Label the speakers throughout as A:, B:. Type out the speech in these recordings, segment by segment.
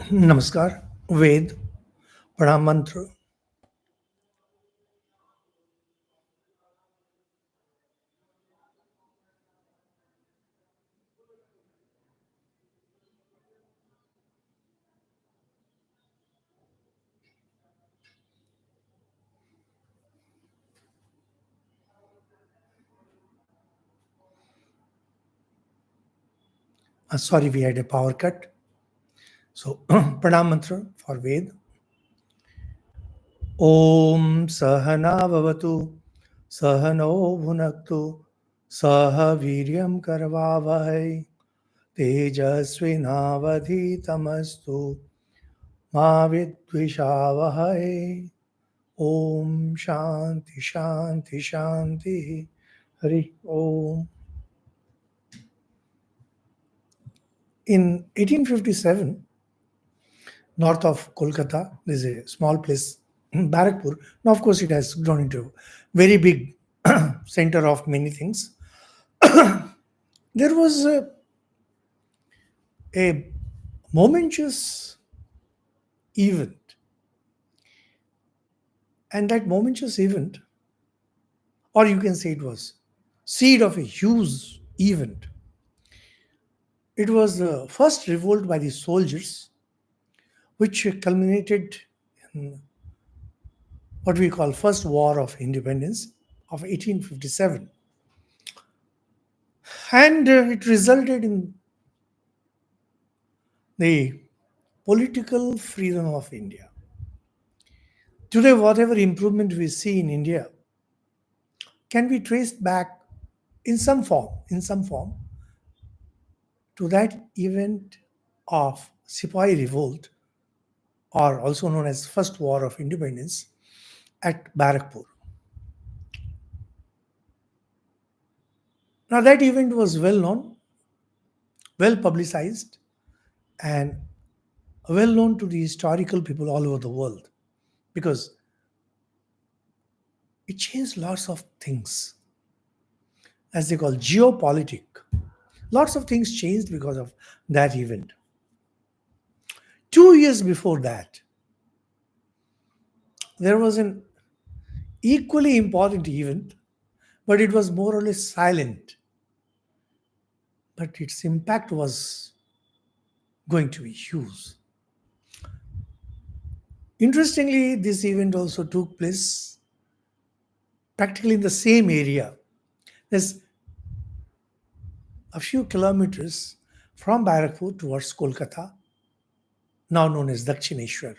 A: नमस्कार। वेद प्रणाम मंत्र। Sorry, we had a power cut. So, pranam mantra for Ved. Om Sahana Vavatu Sahano Bhunaktu Saha Viryam Karvavahai Tejasvinavadhitamastu Ma Vidvishavahai. Om Shanti Shanti Shanti. Hari Om. In 1857, north of Kolkata, there's a small place, Barakpur. Now, of course, it has grown into a very big center of many things. There was a momentous event, and that momentous event, or you can say it was seed of a huge event. It was the first revolt by the soldiers, which culminated in what we call First War of Independence of 1857. And it resulted in the political freedom of India. Today, whatever improvement we see in India can be traced back in some form, to that event of Sepoy Revolt, or also known as First War of Independence, at Barakpur. Now, that event was well known, well publicized, and well known to the historical people all over the world, because it changed lots of things, as they call geopolitic. Lots of things changed because of that event. 2 years before that, there was an equally important event, but it was more or less silent. But its impact was going to be huge. Interestingly, this event also took place practically in the same area. There's a few kilometers from Barakpur towards Kolkata, now known as Dakshineshwar.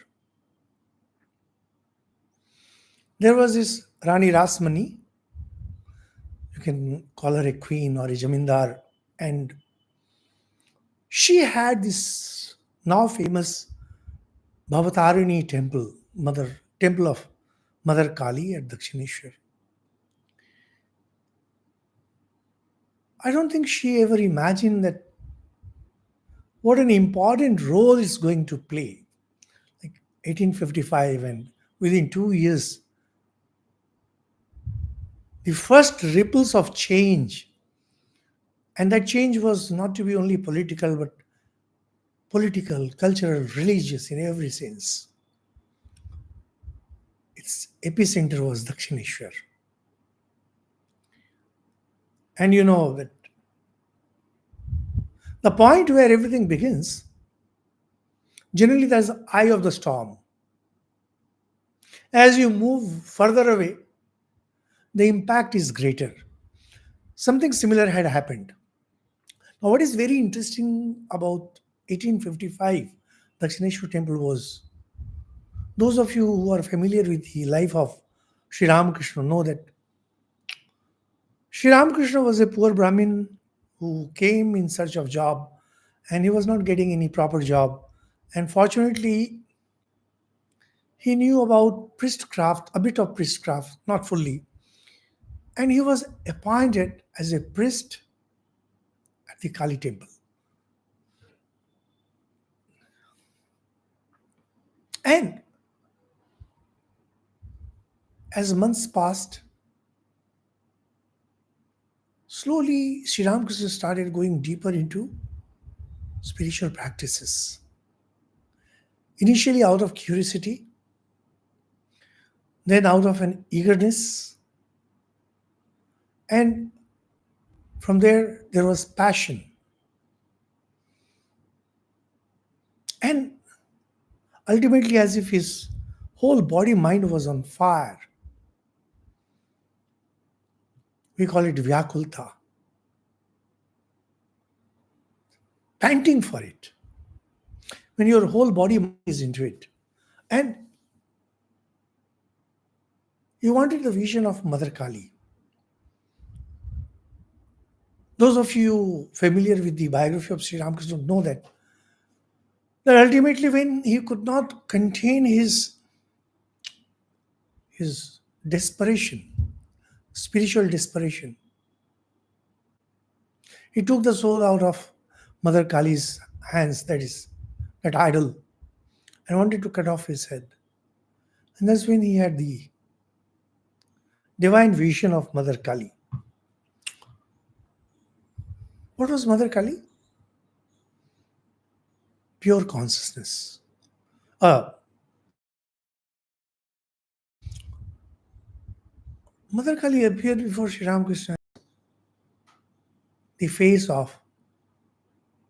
A: There was this Rani Rasmani, you can call her a queen or a jamindar, and she had this now famous Bhavatarini temple of Mother Kali at Dakshineshwar. I don't think she ever imagined that what an important role it's going to play. Like 1855, and within 2 years, the first ripples of change, and that change was not to be only political, but political, cultural, religious in every sense. Its epicenter was Dakshineshwar. And you know that the point where everything begins, generally there's the eye of the storm. As you move further away, the impact is greater. Something similar had happened. Now, what is very interesting about 1855 Dakshineshwar temple was, those of you who are familiar with the life of Sri Ramakrishna know that Sri Ramakrishna was a poor Brahmin who came in search of job, and he was not getting any proper job. And fortunately, he knew about priestcraft, a bit of priestcraft, not fully. And he was appointed as a priest at the Kali temple. And as months passed, slowly Sri Ramakrishna started going deeper into spiritual practices. Initially out of curiosity, then out of an eagerness, and from there was passion. And ultimately, as if his whole body mind was on fire. We call it Vyakulta, panting for it. When your whole body mind is into it. And you wanted the vision of Mother Kali. Those of you familiar with the biography of Sri Ramakrishna know that ultimately when he could not contain his desperation, spiritual desperation, he took the soul out of Mother Kali's hands, that is, that idol, and wanted to cut off his head. And that's when he had the divine vision of Mother Kali. What was Mother Kali? Pure consciousness. Uh, Mother Kali appeared before Sri Ramakrishna, the face of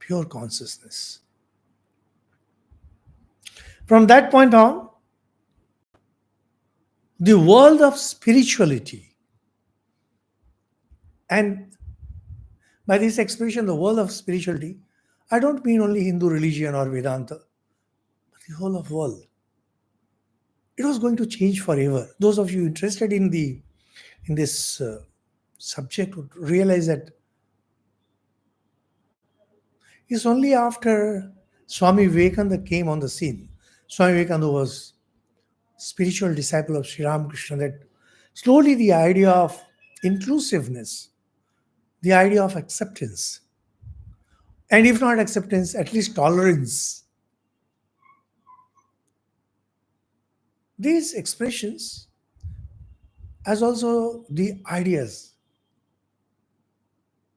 A: pure consciousness. From that point on, the world of spirituality, and by this expression, the world of spirituality, I don't mean only Hindu religion or Vedanta, but the whole of world. It was going to change forever. Those of you interested in this subject would realize that it's only after Swami Vivekananda came on the scene. Swami Vivekananda was spiritual disciple of Sri Ramakrishna, that slowly the idea of inclusiveness, the idea of acceptance, and if not acceptance, at least tolerance, these expressions, as also the ideas,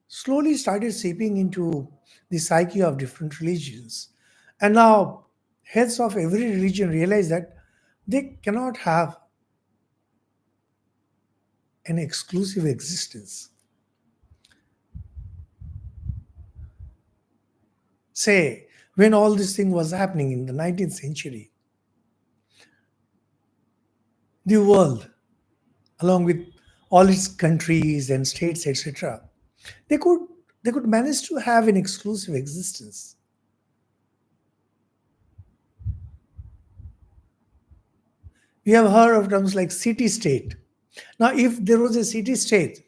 A: slowly started seeping into the psyche of different religions. And now, heads of every religion realize that they cannot have an exclusive existence. Say, when all this thing was happening in the 19th century, the world, along with all its countries and states, etc., they could they could manage to have an exclusive existence. We have heard of terms like city state. Now, if there was a city state,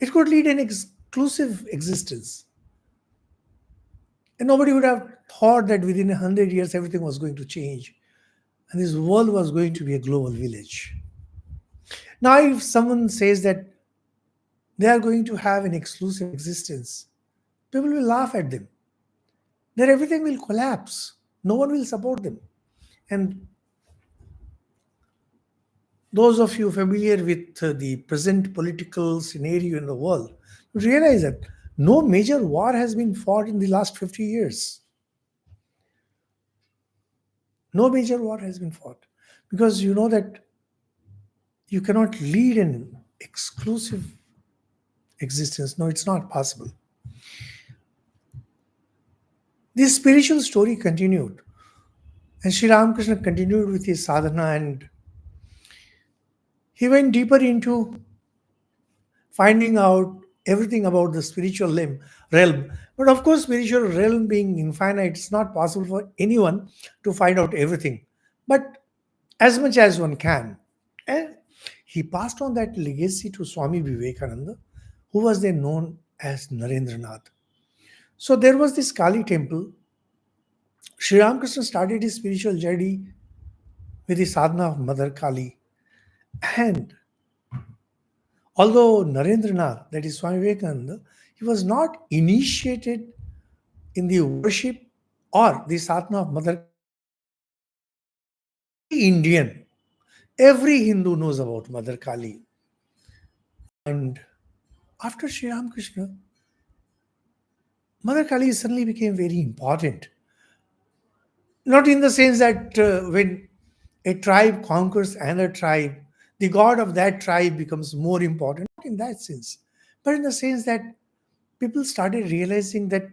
A: it could lead an exclusive existence. And nobody would have thought that within 100 years everything was going to change and this world was going to be a global village. Now, if someone says that they are going to have an exclusive existence, people will laugh at them. Then everything will collapse. No one will support them. And those of you familiar with the present political scenario in the world realize that no major war has been fought in the last 50 years. No major war has been fought because you know that you cannot lead an exclusive existence. No, it's not possible. This spiritual story continued, and Sri Ramakrishna continued with his sadhana, and he went deeper into finding out everything about the spiritual realm. But of course, spiritual realm being infinite, it's not possible for anyone to find out everything. But as much as one can. And he passed on that legacy to Swami Vivekananda, who was then known as Narendranath. So there was this Kali temple. Sri Ramakrishna started his spiritual journey with the sadhana of Mother Kali. And although Narendranath, that is Swami Vivekananda, he was not initiated in the worship or the sadhana of Mother, Indian. Every Hindu knows about Mother Kali. And after Sri Ramakrishna, Mother Kali suddenly became very important. Not in the sense that when a tribe conquers another tribe, the god of that tribe becomes more important, not in that sense, but in the sense that people started realizing that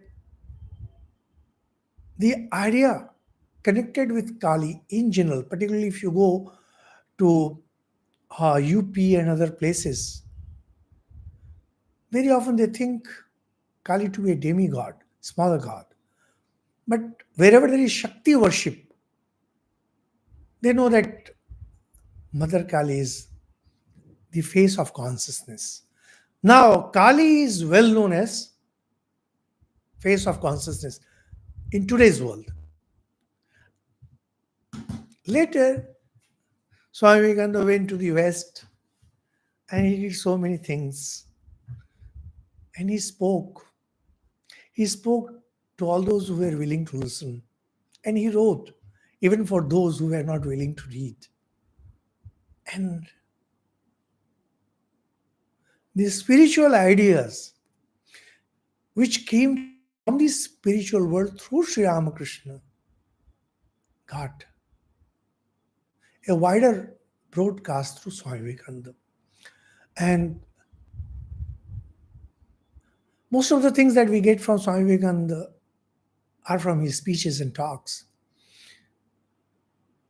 A: the idea connected with Kali in general, particularly if you go to UP and other places, very often they think Kali to be a demigod, smaller god. But wherever there is Shakti worship, they know that Mother Kali is the face of consciousness. Now, Kali is well known as face of consciousness in today's world. Later, Swami Vivekananda went to the West and he did so many things. And he spoke. He spoke to all those who were willing to listen. And he wrote, even for those who were not willing to read. And the spiritual ideas which came from the spiritual world through Sri Ramakrishna got a wider broadcast through Swami Vivekananda. And most of the things that we get from Swami Vivekananda are from his speeches and talks.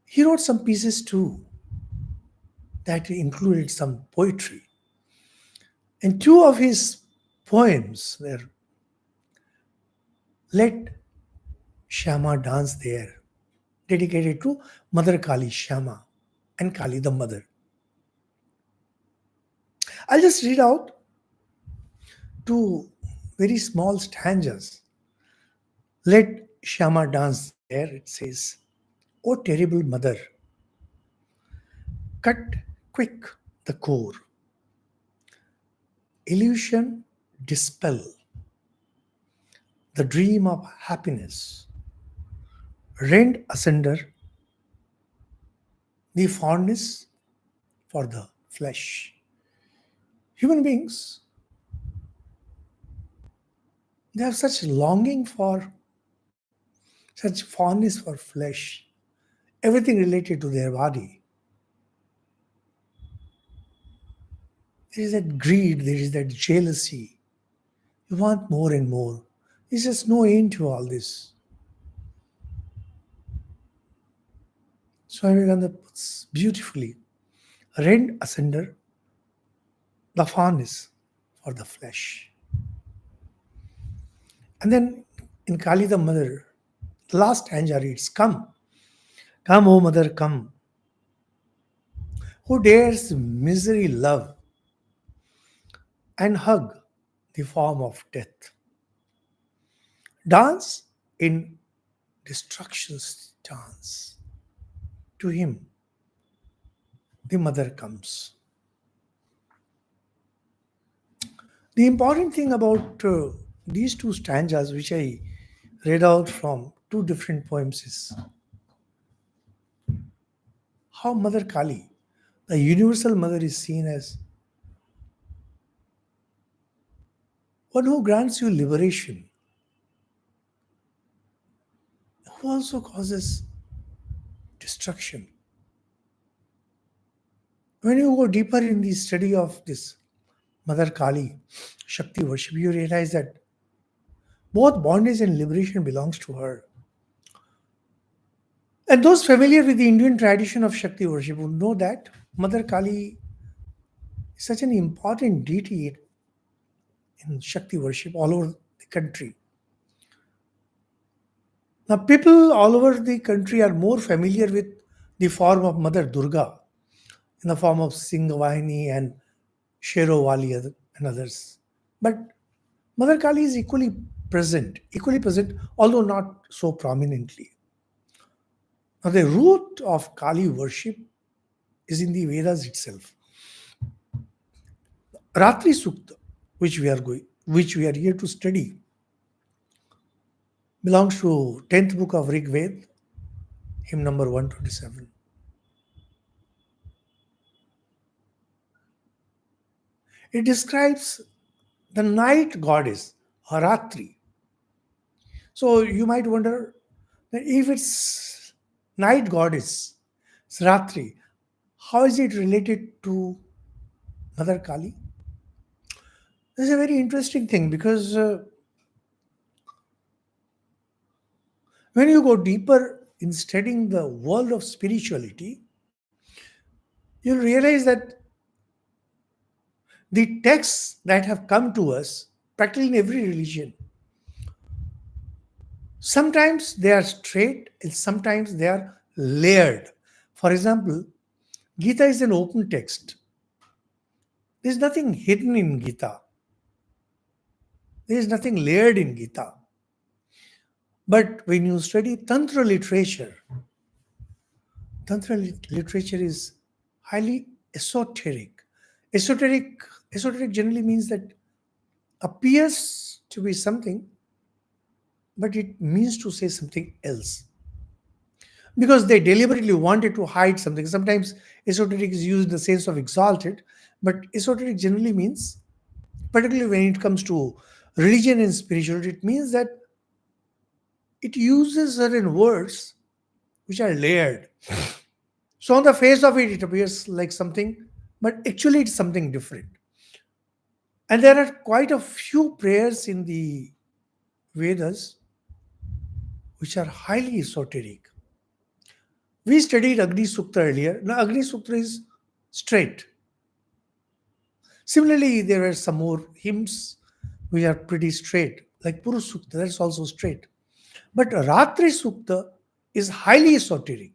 A: He wrote some pieces too that included some poetry. And two of his poems were Let Shyama Dance There, dedicated to Mother Kali Shyama and Kali the Mother. I'll just read out two very small stanzas. Let Shyama Dance There, it says, O terrible mother, cut quick the core, illusion dispel, the dream of happiness, rend asunder the fondness for the flesh. Human beings, they have such longing for, such fondness for flesh, everything related to their body. There is that greed, there is that jealousy. You want more and more. There's just no end to all this. Swami Vivekananda puts beautifully, rend asunder the fondness for the flesh. And then in Kali the Mother, the last stanza reads, Come, come, O Mother, come. Who dares misery love and hug the form of death? Dance in destruction's dance. To him, the mother comes. The important thing about these two stanzas, which I read out from two different poems, is how Mother Kali, the universal mother, is seen as one who grants you liberation, who also causes destruction. When you go deeper in the study of this Mother Kali, Shakti worship, you realize that both bondage and liberation belongs to her. And those familiar with the Indian tradition of Shakti worship would know that Mother Kali is such an important deity in Shakti worship all over the country. Now, people all over the country are more familiar with the form of Mother Durga in the form of Singhavani and Sherovali and others. But Mother Kali is equally present, although not so prominently. Now, the root of Kali worship is in the Vedas itself. Ratri Sukta, which we are here to study, belongs to 10th book of Rig Ved, hymn number 127. It describes the night goddess, Ratri. So you might wonder, Then if it's night goddess, it's Ratri, how is it related to Mother Kali? This is a very interesting thing because when you go deeper in studying the world of spirituality, you'll realize that the texts that have come to us, practically in every religion, sometimes they are straight and sometimes they are layered. For example, Gita is an open text. There is nothing hidden in Gita. There is nothing layered in Gita. But when you study Tantra literature is highly esoteric. Esoteric, esoteric generally means that appears to be something, but it means to say something else. Because they deliberately wanted to hide something. Sometimes esoteric is used in the sense of exalted, but esoteric generally means, particularly when it comes to religion and spirituality, it means that it uses certain words which are layered. So on the face of it, it appears like something, but actually it's something different. And there are quite a few prayers in the Vedas which are highly esoteric. We studied Agni Sukta earlier. Now, Agni Sukta is straight. Similarly, there are some more hymns which are pretty straight, like Purush Sukta, that's also straight. But Ratri Sukta is highly esoteric.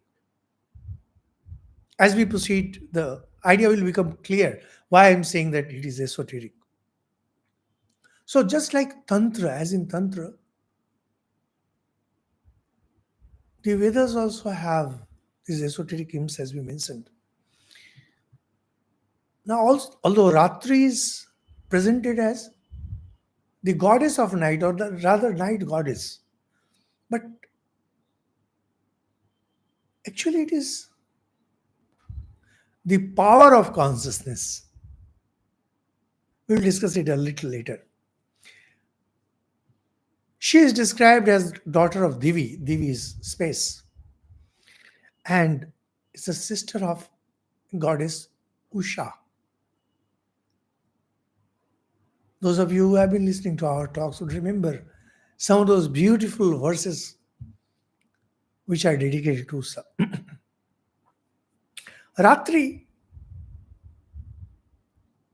A: As we proceed, the idea will become clear why I'm saying that it is esoteric. So, just like Tantra, as in Tantra, the Vedas also have these esoteric hymns, as we mentioned. Now, also, although Ratri is presented as the goddess of night, or the rather night goddess, but actually it is the power of consciousness. We'll discuss it a little later. She is described as daughter of Divi. Divi is space. And is the sister of goddess Usha. Those of you who have been listening to our talks would remember some of those beautiful verses which are dedicated to Usha. Ratri,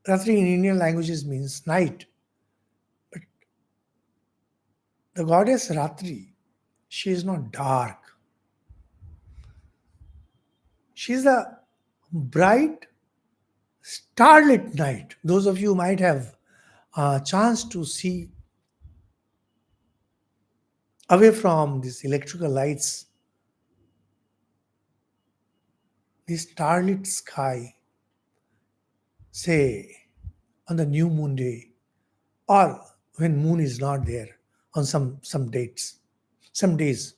A: Ratri in Indian languages means night. But the goddess Ratri, she is not dark. She is a bright, starlit night. Those of you might have a chance to see away from these electrical lights, the starlit sky, say on the new moon day, or when moon is not there on some dates, some days.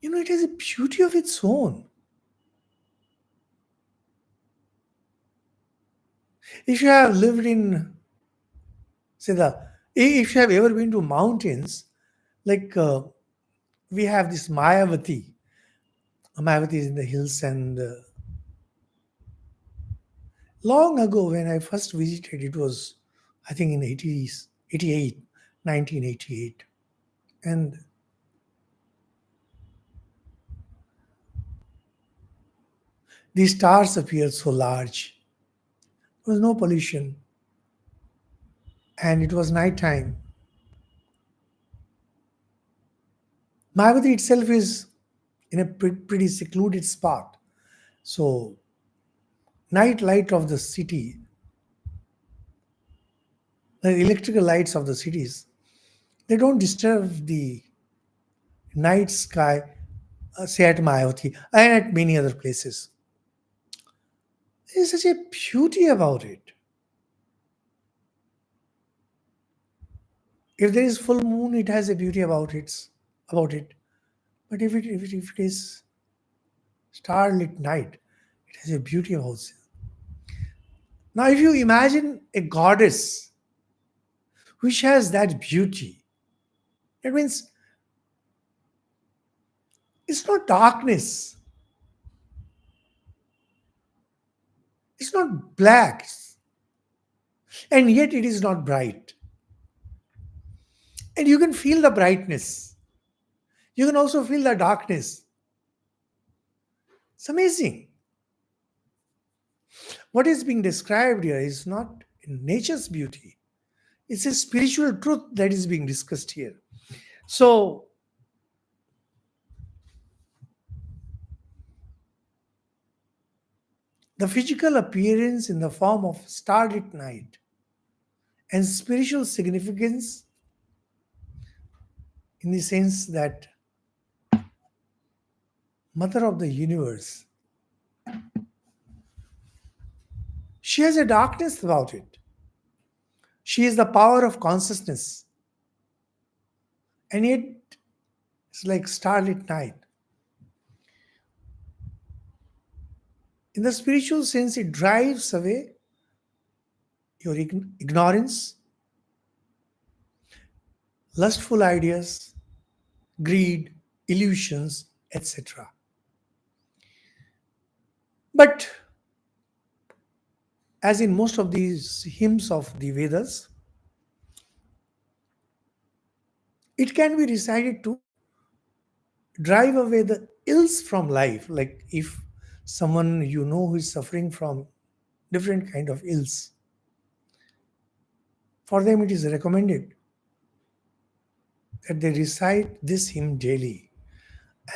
A: You know, it has a beauty of its own. If you have lived in, say, if you have ever been to mountains, like we have this Mayavati. Mayavati is in the hills, and long ago when I first visited, it was, I think, in 80s, 88, 1988. And the stars appeared so large. There was no pollution. And it was night time. Mayavati itself is in a pretty secluded spot. So, night light of the city, the electrical lights of the cities, they don't disturb the night sky, say at Mayavati and at many other places. There is such a beauty about it. If there is full moon, it has a beauty about it. But if it is starlit night, it has a beauty about it. Now, if you imagine a goddess which has that beauty, that means It's not darkness, it's not black, and yet it is not bright. And you can feel the brightness, you can also feel the darkness. It's amazing. What is being described here is not nature's beauty, it's a spiritual truth that is being discussed here. So, the physical appearance in the form of starlit night and spiritual significance in the sense that mother of the universe, she has a darkness about it. She is the power of consciousness, and yet it's like starlit night. In the spiritual sense, it drives away your ignorance, lustful ideas, greed, illusions, etc. But as in most of these hymns of the Vedas, it can be recited to drive away the ills from life. Like if someone you know who is suffering from different kind of ills, for them it is recommended that they recite this hymn daily.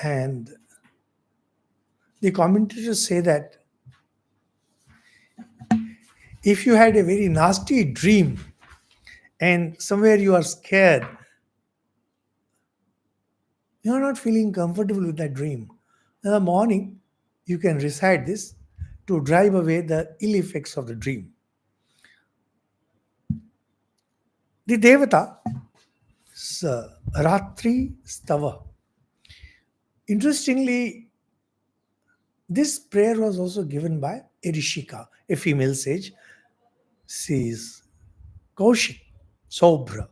A: And the commentators say that if you had a very nasty dream and somewhere you are scared, you are not feeling comfortable with that dream, in the morning you can recite this to drive away the ill effects of the dream. The Devata is Ratri Stava. Interestingly, this prayer was also given by a Rishika, a female sage. She is Kaushik Sobra.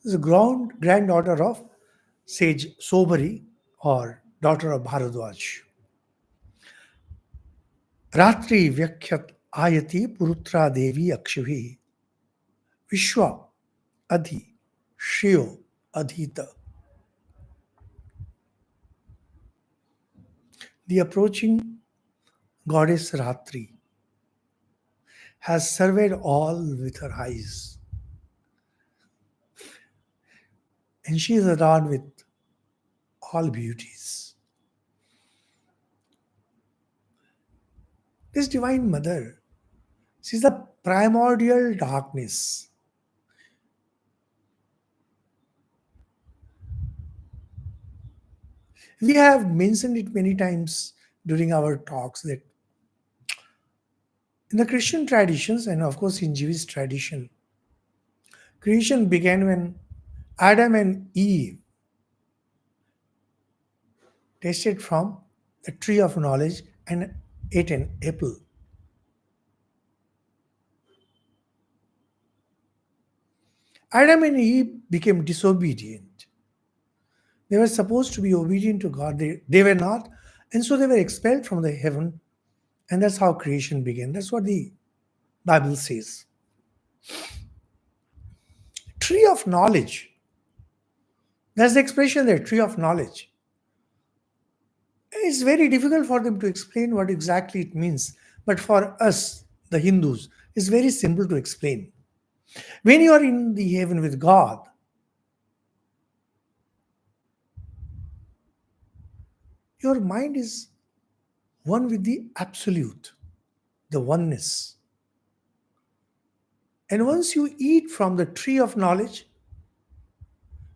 A: She is a granddaughter of sage Sobari or daughter of Bharadwaj. Ratri Vyakyat Ayati Purutra Devi Akshivi Vishwa Adhi Shriyo Adhita. The approaching goddess Ratri has surveyed all with her eyes, and she is adorned with all beauties. This Divine Mother, she is the primordial darkness. We have mentioned it many times during our talks that in the Christian traditions and of course in Jewish tradition, creation began when Adam and Eve tasted from the tree of knowledge and ate an apple. Adam and Eve became disobedient. They were supposed to be obedient to God. They were not. And so they were expelled from the heaven. And that's how creation began. That's what the Bible says. Tree of knowledge. That's the expression there, tree of knowledge. It's very difficult for them to explain what exactly it means. But for us, the Hindus, it's very simple to explain. When you are in the heaven with God, your mind is one with the absolute, the oneness. And once you eat from the tree of knowledge,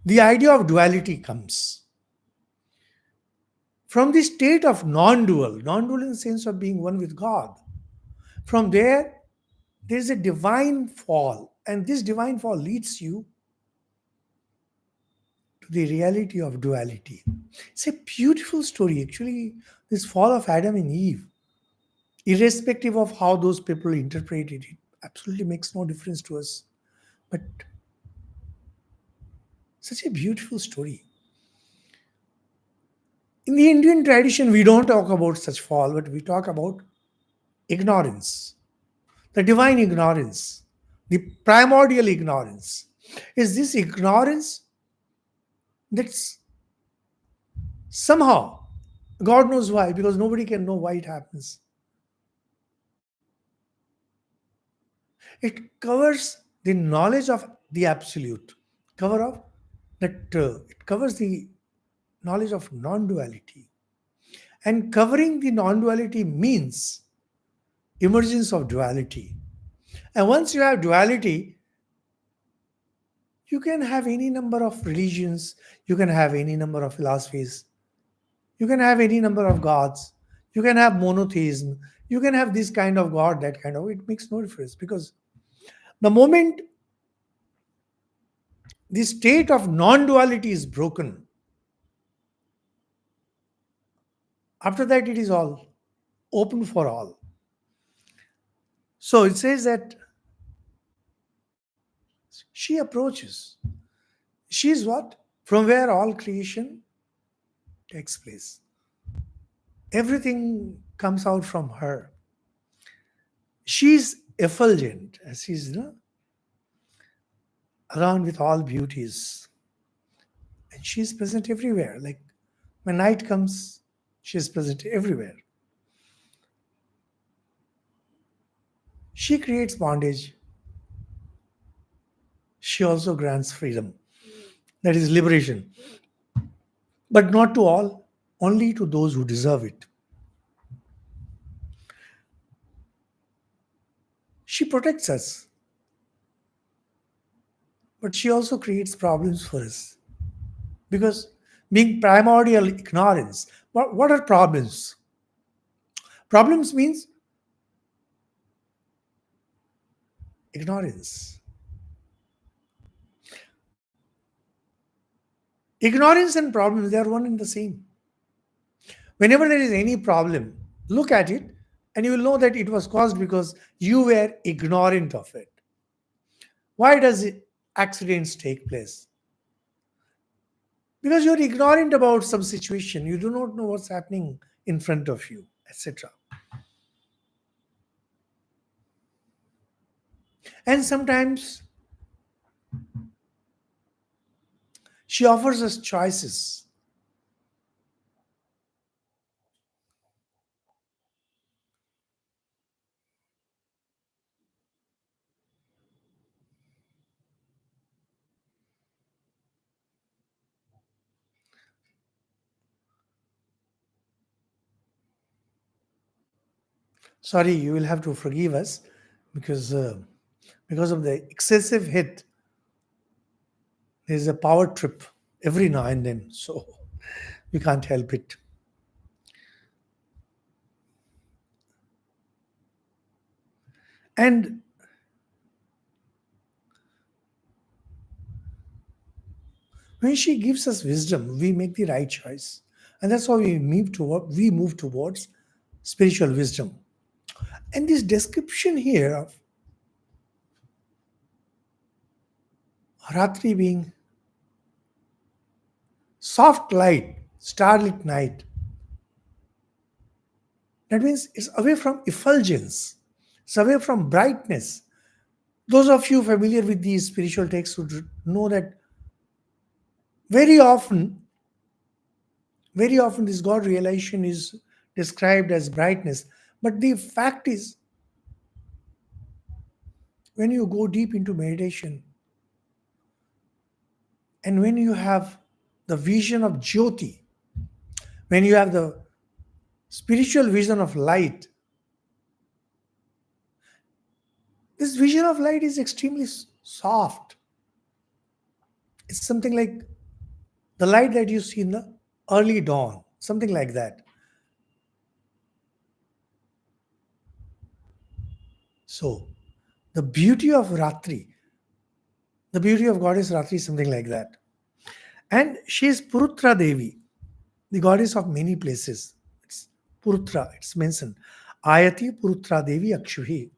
A: the idea of duality comes. From the state of non dual in the sense of being one with God, from there is a divine fall. And this divine fall leads you to the reality of duality. It's a beautiful story, actually, this fall of Adam and Eve. Irrespective of how those people interpreted it, absolutely makes no difference to us. But such a beautiful story. In the Indian tradition, we don't talk about such fall, but we talk about ignorance, the divine ignorance, the primordial ignorance. Is this ignorance that's somehow, God knows why, because nobody can know why it happens. It covers the knowledge of the absolute, cover of that it covers the knowledge of non-duality. And covering the non-duality means emergence of duality. And once you have duality, you can have any number of religions, you can have any number of philosophies, you can have any number of gods, you can have monotheism, you can have this kind of God, that kind of, it makes no difference, because the moment the state of non-duality is broken, after that it is all open for all. So it says that she approaches. She is what? From where all creation takes place. Everything comes out from her. She's effulgent, as she's, around with all beauties. And she's present everywhere. Like when night comes, she's present everywhere. She creates bondage. She also grants freedom. That is liberation. But not to all, only to those who deserve it. She protects us, but she also creates problems for us. Because being primordial ignorance, what are problems? Problems means ignorance. Ignorance and problems, they are one and the same. Whenever there is any problem, look at it and you will know that it was caused because you were ignorant of it. Why does accidents take place? Because you're ignorant about some situation, you do not know what's happening in front of you, etc. And sometimes she offers us choices. Sorry, you will have to forgive us because because of the excessive hit. There's a power trip every now and then, so we can't help it. And when she gives us wisdom, we make the right choice, and that's how we move towards spiritual wisdom. And this description here of Ratri being soft light, starlit night, that means it's away from effulgence, it's away from brightness. Those of you familiar with these spiritual texts would know that very often, very often this God realization is described as brightness. But the fact is, when you go deep into meditation and when you have the vision of Jyoti, when you have the spiritual vision of light, this vision of light is extremely soft. It's something like the light that you see in the early dawn, something like that. So, the beauty of Ratri, the beauty of goddess Ratri is something like that. And she is Purutra Devi, the goddess of many places. It's Purutra, it's mentioned. Ayati Purutra Devi Akshuhi.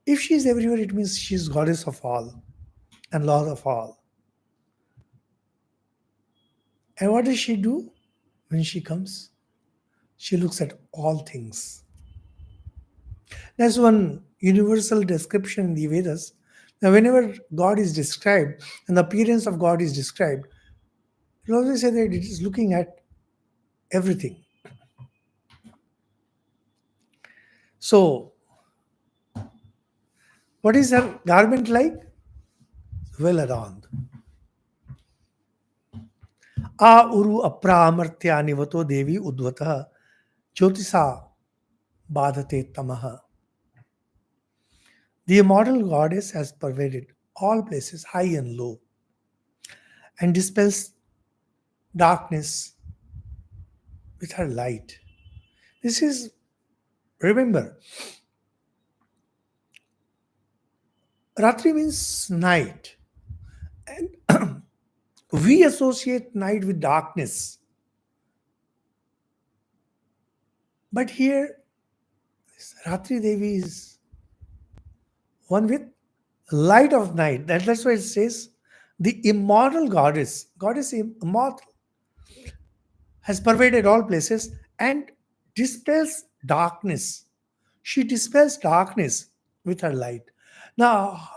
A: If she is everywhere, it means she is goddess of all and lord of all. And what does she do when she comes? She looks at all things. There's one universal description in the Vedas. Now, whenever God is described and the appearance of God is described, it always say that it is looking at everything. So, what is her garment like? Well adorned. A uru apra amartya nivato devi udvata jyotisa badhate tamaha. The immortal goddess has pervaded all places, high and low, and dispels darkness with her light. This is, remember, Ratri means night. And we associate night with darkness. But here, Ratri Devi is one with light of night. That's why it says the immortal goddess immortal, has pervaded all places and dispels darkness. She dispels darkness with her light. Now,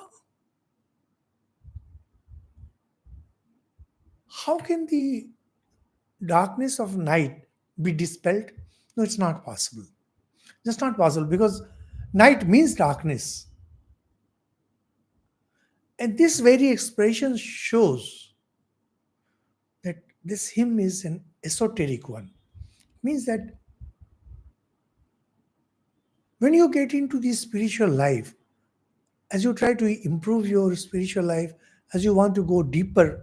A: how can the darkness of night be dispelled? No, it's not possible. It's not possible because night means darkness. And this very expression shows that this hymn is an esoteric one. It means that when you get into the spiritual life, as you try to improve your spiritual life, as you want to go deeper,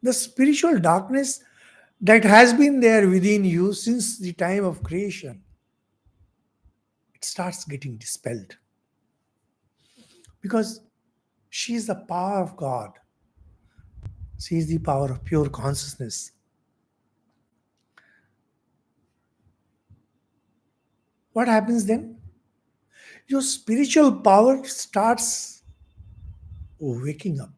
A: the spiritual darkness that has been there within you since the time of creation, it starts getting dispelled. Because she is the power of God. She is the power of pure consciousness. What happens then? Your spiritual power starts waking up.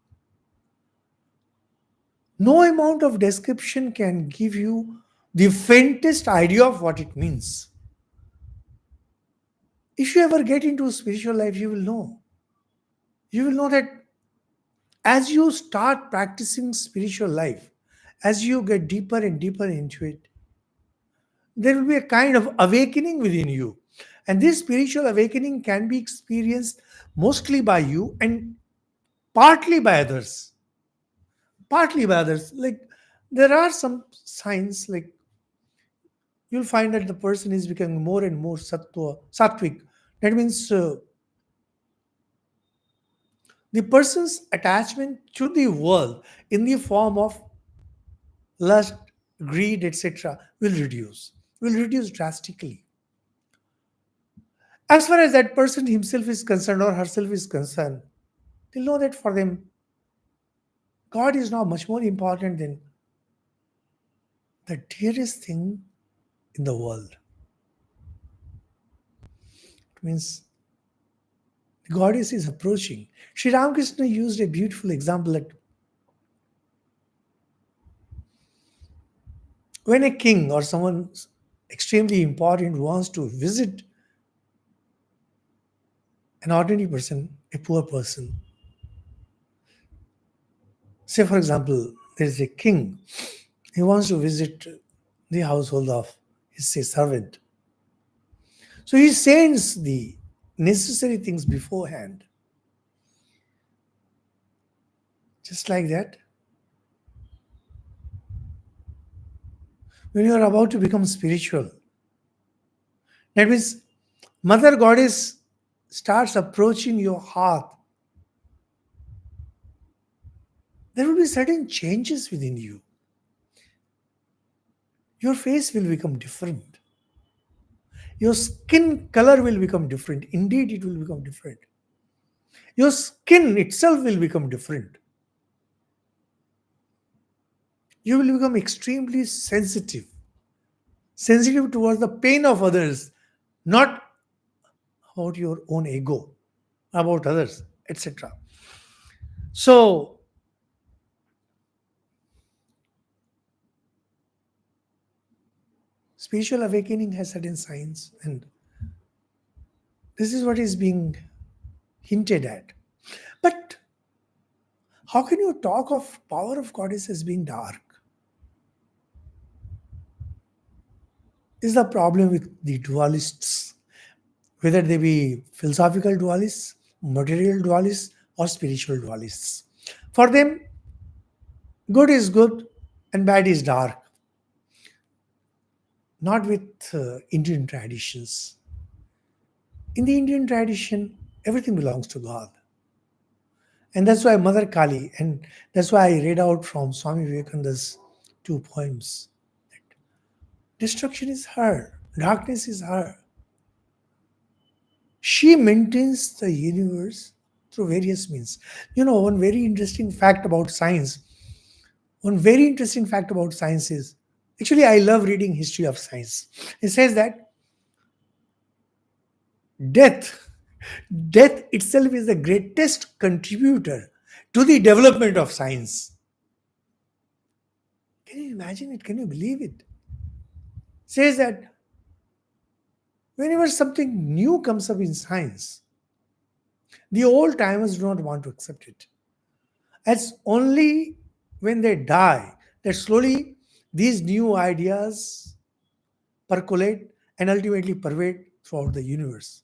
A: No amount of description can give you the faintest idea of what it means. If you ever get into spiritual life, you will know. You will know that as you start practicing spiritual life, as you get deeper and deeper into it, there will be a kind of awakening within you. And this spiritual awakening can be experienced mostly by you and partly by others. Partly by others. Like there are some signs, like you'll find that the person is becoming more and more sattvic. That means the person's attachment to the world in the form of lust, greed, etc., will reduce drastically. As far as that person himself is concerned or herself is concerned, they'll know that for them, God is now much more important than the dearest thing in the world. It means the goddess is approaching. Sri Ramakrishna used a beautiful example that when a king or someone extremely important wants to visit an ordinary person, a poor person, say for example, there is a king, he wants to visit the household of his say, servant. So he sends the necessary things beforehand. Just like that, when you are about to become spiritual, that means Mother Goddess starts approaching your heart. There will be certain changes within you. Your face will become different. Your skin color will become different. Indeed, it will become different. Your skin itself will become different. You will become extremely sensitive towards the pain of others, not about your own ego, about others, etc. So, spiritual awakening has certain signs, and this is what is being hinted at. But how can you talk of power of goddess as being dark? Is the problem with the dualists, whether they be philosophical dualists, material dualists, or spiritual dualists. For them, good is good and bad is dark, not with Indian traditions. In the Indian tradition, everything belongs to God. And that's why Mother Kali, and that's why I read out from Swami Vivekananda's two poems. Destruction is her, darkness is her. She maintains the universe through various means. One very interesting fact about science, is actually I love reading history of science. It says that death, death itself is the greatest contributor to the development of science. Can you imagine it? Can you believe it? Says that whenever something new comes up in science, the old timers do not want to accept it. It's only when they die that slowly these new ideas percolate and ultimately pervade throughout the universe.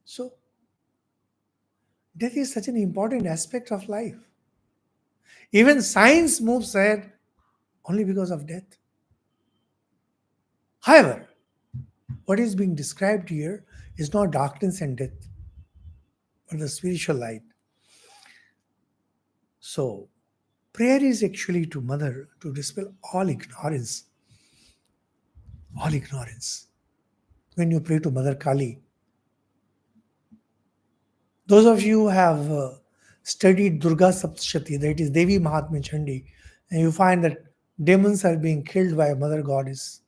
A: So, death is such an important aspect of life. Even science moves ahead only because of death. However, what is being described here is not darkness and death, but the spiritual light. So, prayer is actually to Mother to dispel all ignorance. All ignorance. When you pray to Mother Kali, those of you who have studied Durga Saptashati, that is Devi Mahatmya Chandi, and you find that demons are being killed by Mother Goddess.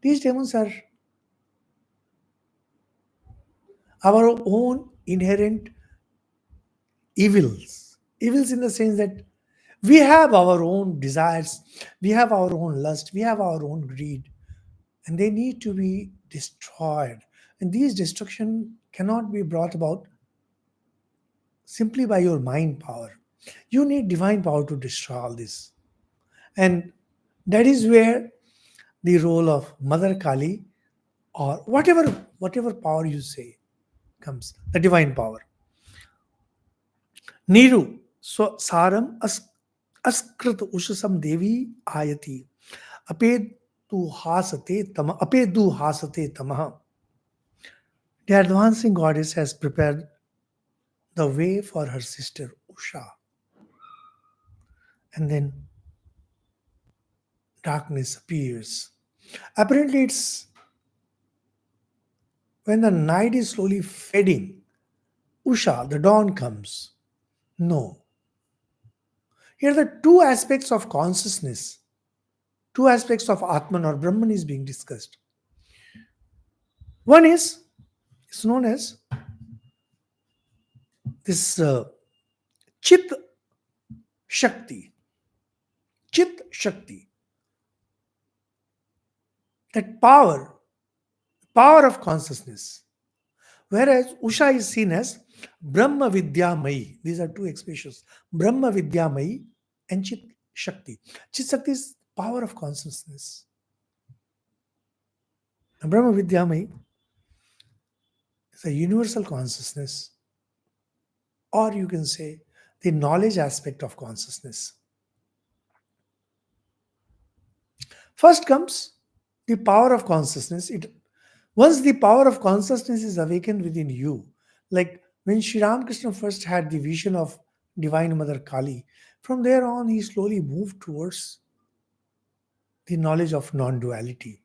A: These demons are our own inherent evils. Evils in the sense that we have our own desires, we have our own lust, we have our own greed, and they need to be destroyed. And these destruction cannot be brought about simply by your mind power. You need divine power to destroy all this. And that is where the role of Mother Kali or whatever power you say comes, the divine power. Niru saram askrit ushasam devi ayati apedu hasate tamaha. The advancing goddess has prepared the way for her sister Usha. And then darkness appears. Apparently, it's when the night is slowly fading, Usha, the dawn comes. No. Here, the two aspects of consciousness, two aspects of Atman or Brahman is being discussed. One is, it's known as this Chit Shakti. Chit Shakti. That power of consciousness. Whereas Usha is seen as Brahma Vidyamayi. These are two expressions. Brahma Vidyamayi and Chit Shakti. Chit Shakti is power of consciousness. And Brahma Vidyamayi is a universal consciousness, or you can say the knowledge aspect of consciousness. First comes the power of consciousness. Once the power of consciousness is awakened within you, like when Sri Ramakrishna first had the vision of Divine Mother Kali, from there on he slowly moved towards the knowledge of non-duality.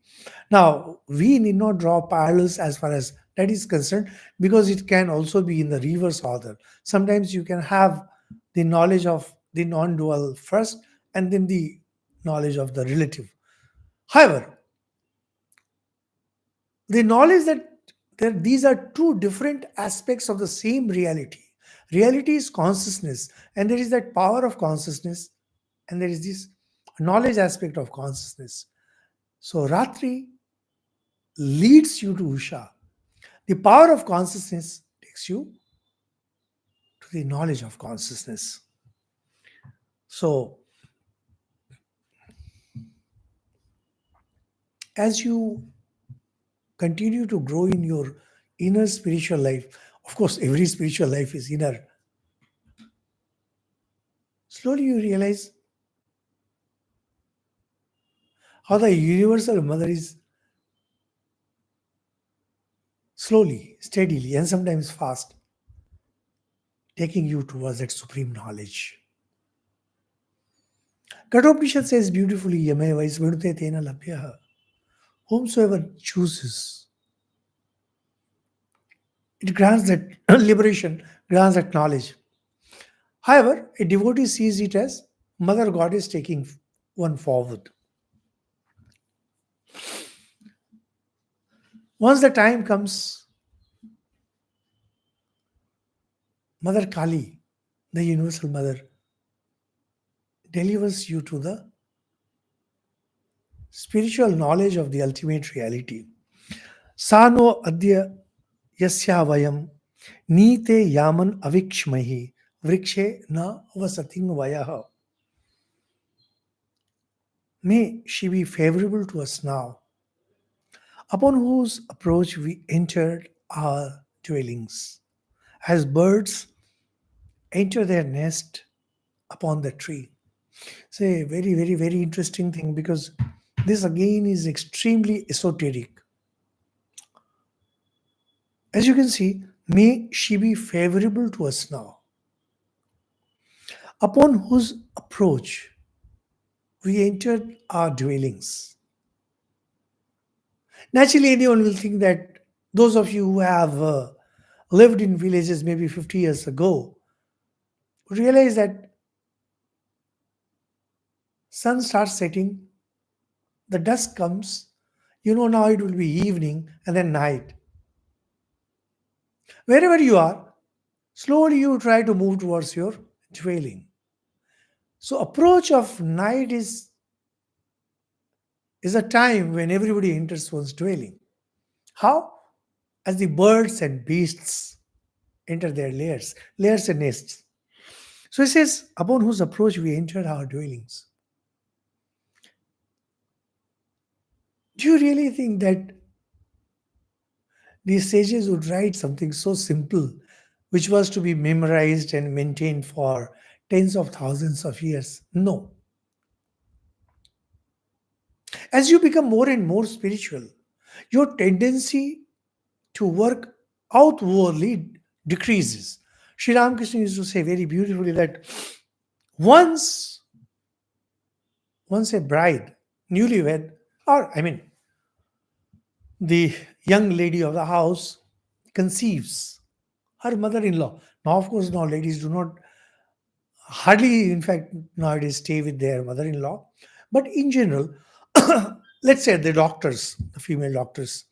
A: Now, we need not draw parallels as far as that is concerned because it can also be in the reverse order. Sometimes you can have the knowledge of the non-dual first and then the knowledge of the relative. However, The knowledge that these are two different aspects of the same reality. Reality is consciousness, and there is that power of consciousness, and there is this knowledge aspect of consciousness. So Ratri leads you to Usha. The power of consciousness takes you to the knowledge of consciousness. So as you continue to grow in your inner spiritual life, of course, every spiritual life is inner, slowly you realize how the universal mother is slowly, steadily, and sometimes fast taking you towards that supreme knowledge. Kathopanishad says beautifully, Yameva is Vedute Tena Labhyaha. Whomsoever chooses, it grants that liberation, grants that knowledge. However, a devotee sees it as Mother Goddess taking one forward. Once the time comes, Mother Kali, the Universal Mother, delivers you to the spiritual knowledge of the ultimate reality. Sano adya yasya vayam nite yaman avikshmahi vrikshe na vasating vayaha. May she be favorable to us now, upon whose approach we entered our dwellings, as birds enter their nest upon the tree. It's a very, very, very interesting thing because this again is extremely esoteric. As you can see, may she be favorable to us now, upon whose approach we entered our dwellings. Naturally, anyone will think that those of you who have lived in villages maybe 50 years ago realize that sun starts setting, the dusk comes, now it will be evening and then night. Wherever you are, slowly you try to move towards your dwelling. So approach of night is a time when everybody enters one's dwelling. How? As the birds and beasts enter their lairs and nests. So he says, upon whose approach we entered our dwellings. Do you really think that these sages would write something so simple, which was to be memorized and maintained for tens of thousands of years? No. As you become more and more spiritual, your tendency to work outwardly decreases. Sri Ramakrishna used to say very beautifully that once once a bride, newlywed, or the young lady of the house conceives her mother-in-law. Now, of course, now ladies do not hardly, in fact, nowadays stay with their mother-in-law. But in general, let's say the doctors, the female doctors,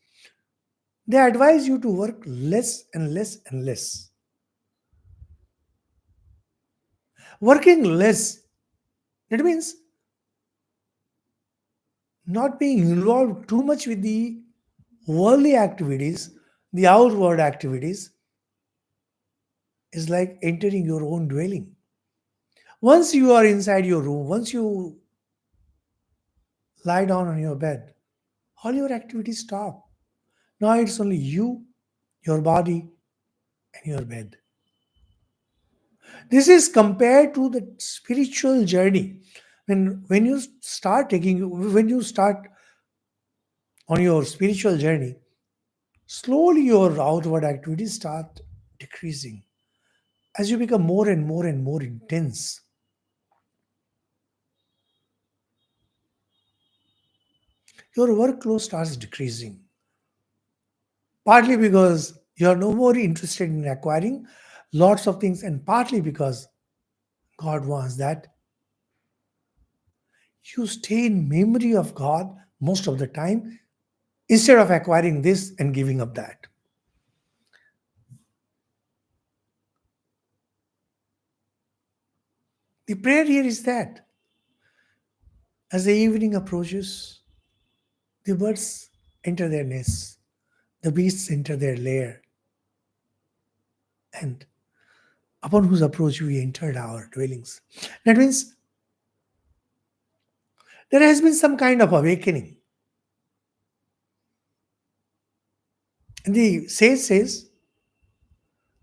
A: they advise you to work less and less and less. Working less, that means not being involved too much with the worldly activities, the outward activities, is like entering your own dwelling. Once you are inside your room, once you lie down on your bed, all your activities stop. Now it's only you, your body, and your bed. This is compared to the spiritual journey. When you start on your spiritual journey, slowly your outward activities start decreasing. As you become more and more and more intense, your workload starts decreasing. Partly because you are no more interested in acquiring lots of things, and partly because God wants that you stay in memory of God most of the time, instead of acquiring this and giving up that. The prayer here is that as the evening approaches, the birds enter their nests, the beasts enter their lair, and upon whose approach we entered our dwellings. That means there has been some kind of awakening. And the sage says,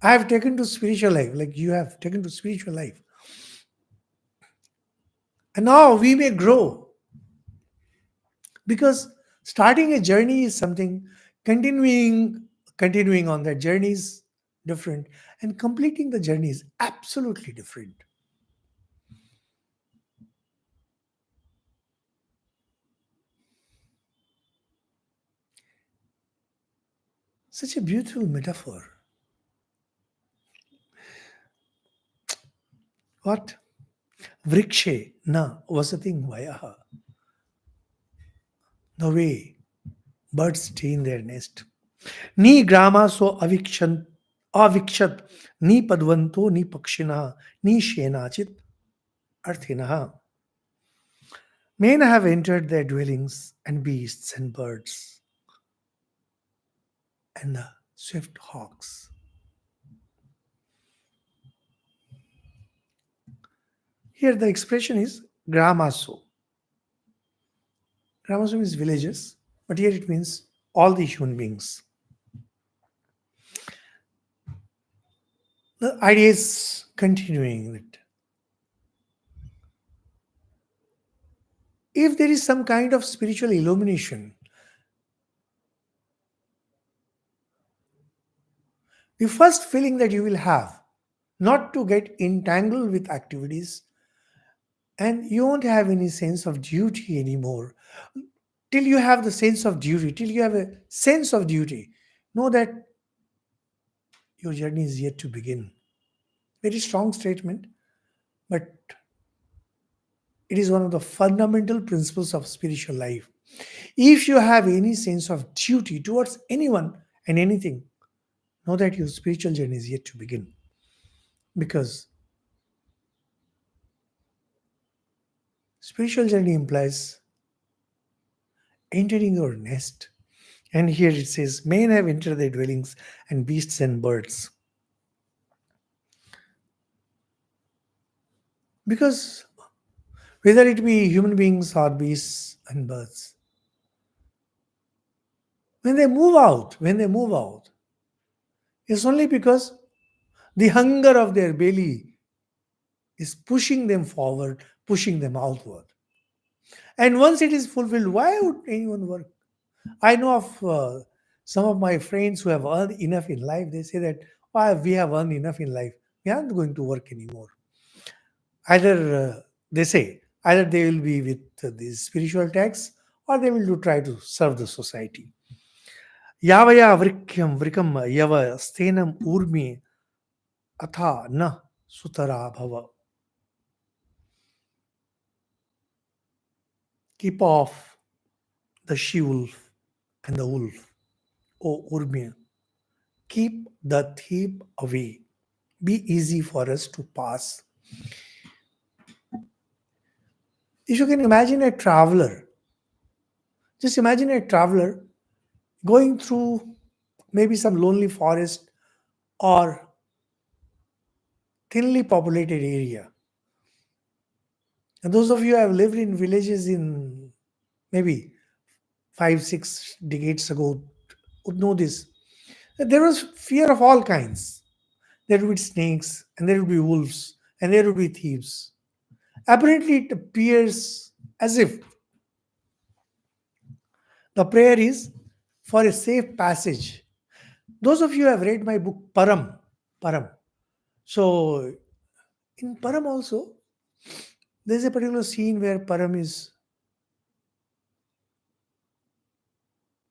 A: I have taken to spiritual life, like you have taken to spiritual life. And now we may grow because starting a journey is something, continuing on that journey is different, and completing the journey is absolutely different. Such a beautiful metaphor. What? Vrikshe na vasating vayaha. The way birds stay in their nest. Ni grama so avikshat, ni padvanto, ni pakshina, ni shenachit arthinaha. Men have entered their dwellings, and beasts and birds, and the swift hawks. Here the expression is gramaso. Gramaso means villages, but here it means all the human beings. The idea is continuing that if there is some kind of spiritual illumination, the first feeling that you will have, not to get entangled with activities, and you won't have any sense of duty anymore. Till you have the sense of duty, till you have a sense of duty, know that your journey is yet to begin. Very strong statement, but it is one of the fundamental principles of spiritual life. If you have any sense of duty towards anyone and anything, know that your spiritual journey is yet to begin. Because spiritual journey implies entering your nest. And here it says, men have entered their dwellings, and beasts and birds. Because whether it be human beings or beasts and birds, when they move out, it's only because the hunger of their belly is pushing them forward, pushing them outward. And once it is fulfilled, why would anyone work? I know of some of my friends who have earned enough in life. They say that, "Why we have earned enough in life. We aren't going to work anymore." They say, either they will be with these spiritual texts or they will try to serve the society. Yavaya vrikyam vrikam yava stenam urmi atha na sutara bhava. Keep off the she wolf and the wolf, O Urmi. Keep the thief away. Be easy for us to pass. If you can imagine a traveler, just imagine a traveler going through maybe some lonely forest or thinly populated area. And those of you who have lived in villages in maybe 5, 6 decades ago would know this. That there was fear of all kinds. There would be snakes, and there would be wolves, and there would be thieves. Apparently, it appears as if the prayer is for a safe passage. Those of you who have read my book Param. So in Param also, there's a particular scene where Param is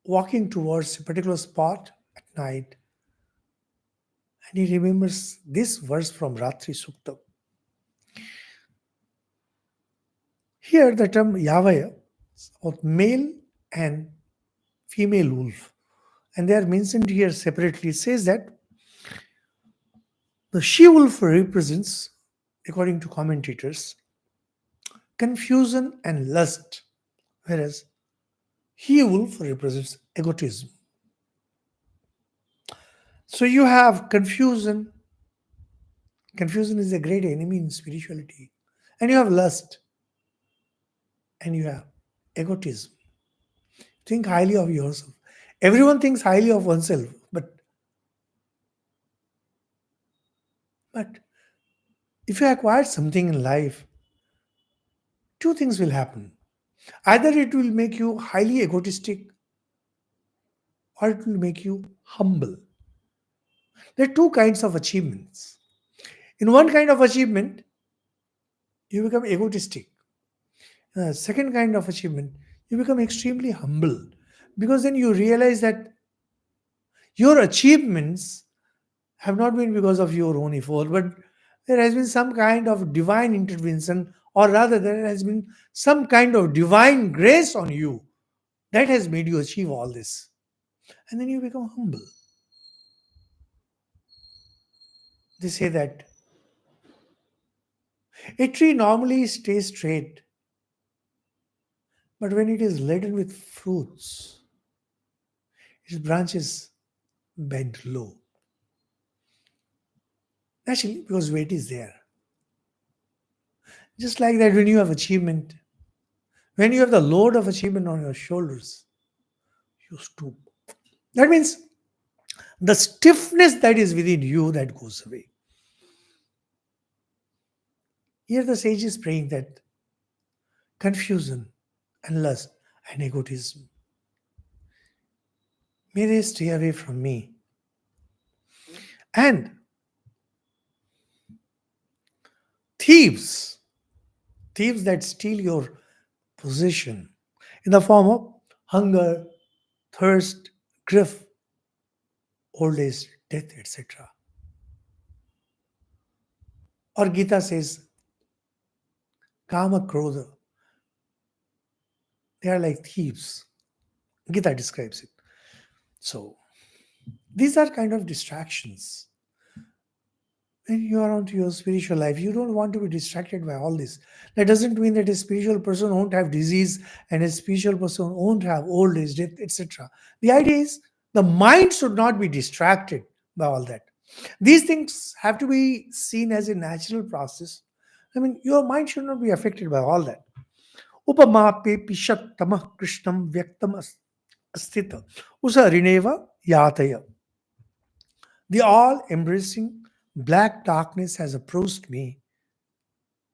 A: walking towards a particular spot at night, and he remembers this verse from Ratri Sukta. Here, the term Yavaya is about male and female wolf, and they are mentioned here separately. It says that the she wolf represents, according to commentators, confusion and lust, whereas he wolf represents egotism. So you have confusion. Confusion is a great enemy in spirituality. And you have lust and you have egotism. Think highly of yourself. Everyone thinks highly of oneself, but if you acquire something in life, two things will happen. Either it will make you highly egotistic or it will make you humble. There are two kinds of achievements. In one kind of achievement, you become egotistic. Second kind of achievement, you become extremely humble because then you realize that your achievements have not been because of your own effort, but there has been some kind of divine intervention, or rather, there has been some kind of divine grace on you that has made you achieve all this. And then you become humble. They say that a tree normally stays straight, but when it is laden with fruits, its branches bend low. Naturally, because weight is there. Just like that, when you have achievement, when you have the load of achievement on your shoulders, you stoop. That means the stiffness that is within you that goes away. Here the sage is praying that confusion and lust and egotism, may they stay away from me. And thieves, thieves that steal your possession in the form of hunger, thirst, grief, old age, death, etc. Or Gita says, Kama Krodha, they are like thieves. Gita describes it. So, these are kind of distractions. When you are onto your spiritual life, you don't want to be distracted by all this. That doesn't mean that a spiritual person won't have disease and a spiritual person won't have old age, death, etc. The idea is the mind should not be distracted by all that. These things have to be seen as a natural process. I mean, your mind should not be affected by all that. Upama pe pishat tamah krishnam vyaktam astita usa rineva yataya. The all embracing black darkness has approached me.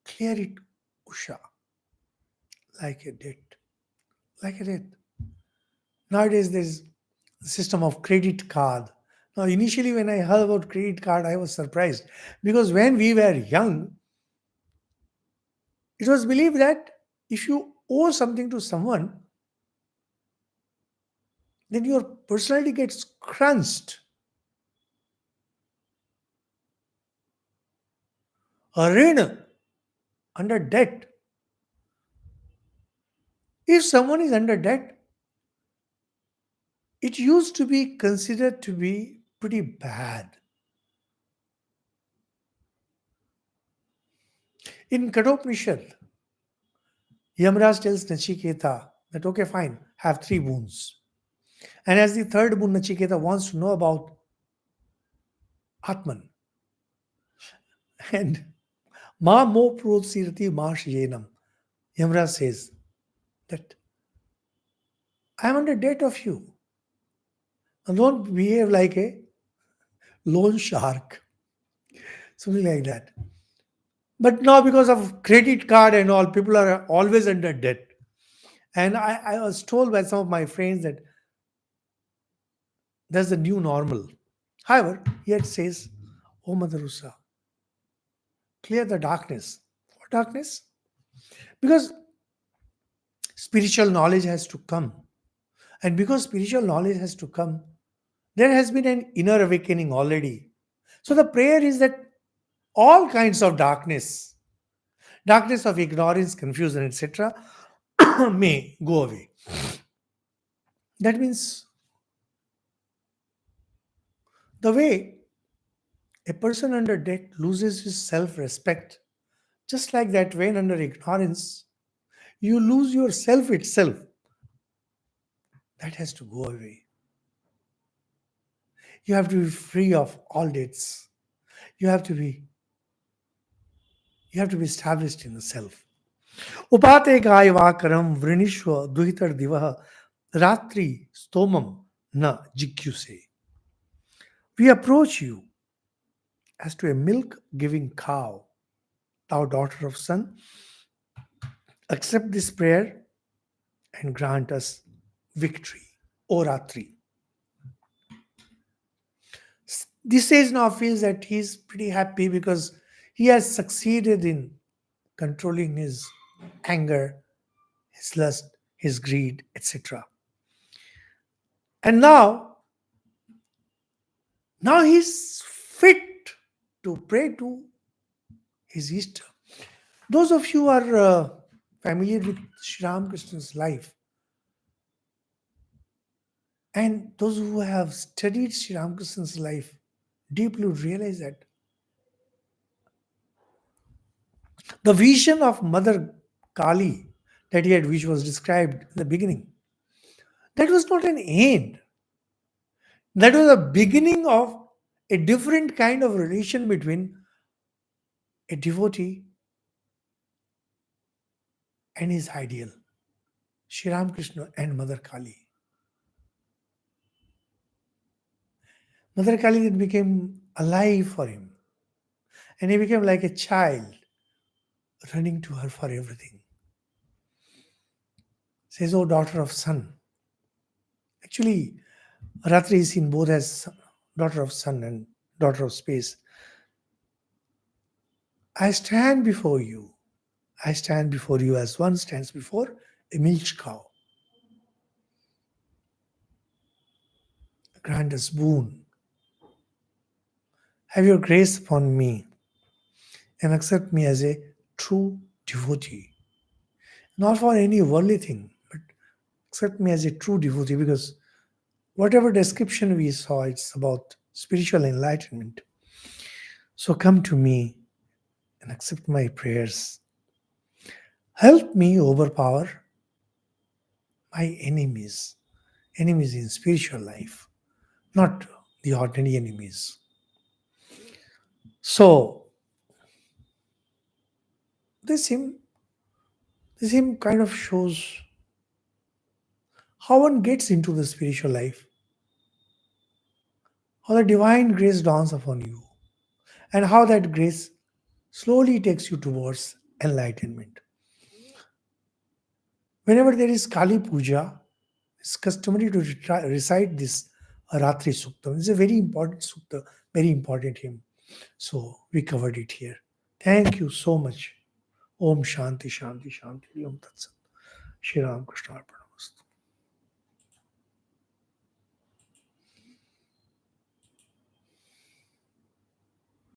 A: Clear it, Usha, like a debt. Like a debt. Nowadays, there's a system of credit card. Now, initially, when I heard about credit card, I was surprised because when we were young, it was believed that if you owe something to someone, then your personality gets crunched. A rin under debt. If someone is under debt, it used to be considered to be pretty bad. In Kathopanishad, Yamraj tells Nachiketa that, okay, fine, have three boons. And as the third boon, Nachiketa wants to know about Atman. And Ma mo protsirati ma shiyenam. Yamraj says that I am under debt of you. And don't behave like a loan shark. Something like that. But now, because of credit card and all, people are always under debt. And I was told by some of my friends that that's the new normal. However, here it says, O Madarusa, clear the darkness. What darkness? Because spiritual knowledge has to come. And because spiritual knowledge has to come, there has been an inner awakening already. So the prayer is that all kinds of darkness, darkness of ignorance, confusion, etc., may go away. That means the way a person under debt loses his self respect, just like that, when under ignorance, you lose your self itself. That has to go away. You have to be free of all debts. You have to be you have to be established in the self. Upate gayavakaram vrinishwa duhitar divaha ratri stomam na jigyuse. We approach you as to a milk giving cow, thou daughter of sun. Accept this prayer and grant us victory. O Ratri. This sage now feels that he's pretty happy because he has succeeded in controlling his anger, his lust, his greed, etc. And now he's fit to pray to his Easter. Those of you who are familiar with Sri Ramakrishna's life, and those who have studied Sri Ramakrishna's life deeply would realize that the vision of Mother Kali that he had, which was described in the beginning, that was not an end. That was a beginning of a different kind of relation between a devotee and his ideal, Sri Ramakrishna and Mother Kali. Mother Kali then became alive for him, and he became like a child running to her for everything. Says, "Oh, daughter of sun." Actually, Ratri is seen both as daughter of sun and daughter of space. I stand before you. I stand before you as one stands before a milch cow. Grant us boon. Have your grace upon me and accept me as a true devotee. Not for any worldly thing, but accept me as a true devotee, because whatever description we saw, it's about spiritual enlightenment. So come to me and accept my prayers. Help me overpower my enemies in spiritual life, not the ordinary enemies. So this hymn kind of shows how one gets into the spiritual life, how the divine grace dawns upon you, and how that grace slowly takes you towards enlightenment. Whenever there is Kali Puja, it's customary to recite this Ratri Sukta. It's a very important sukta, very important hymn. So we covered it here. Thank you so much. Om Shanti Shanti Shanti. Om Tat Sat. Shri Ram Krishna Arpanam.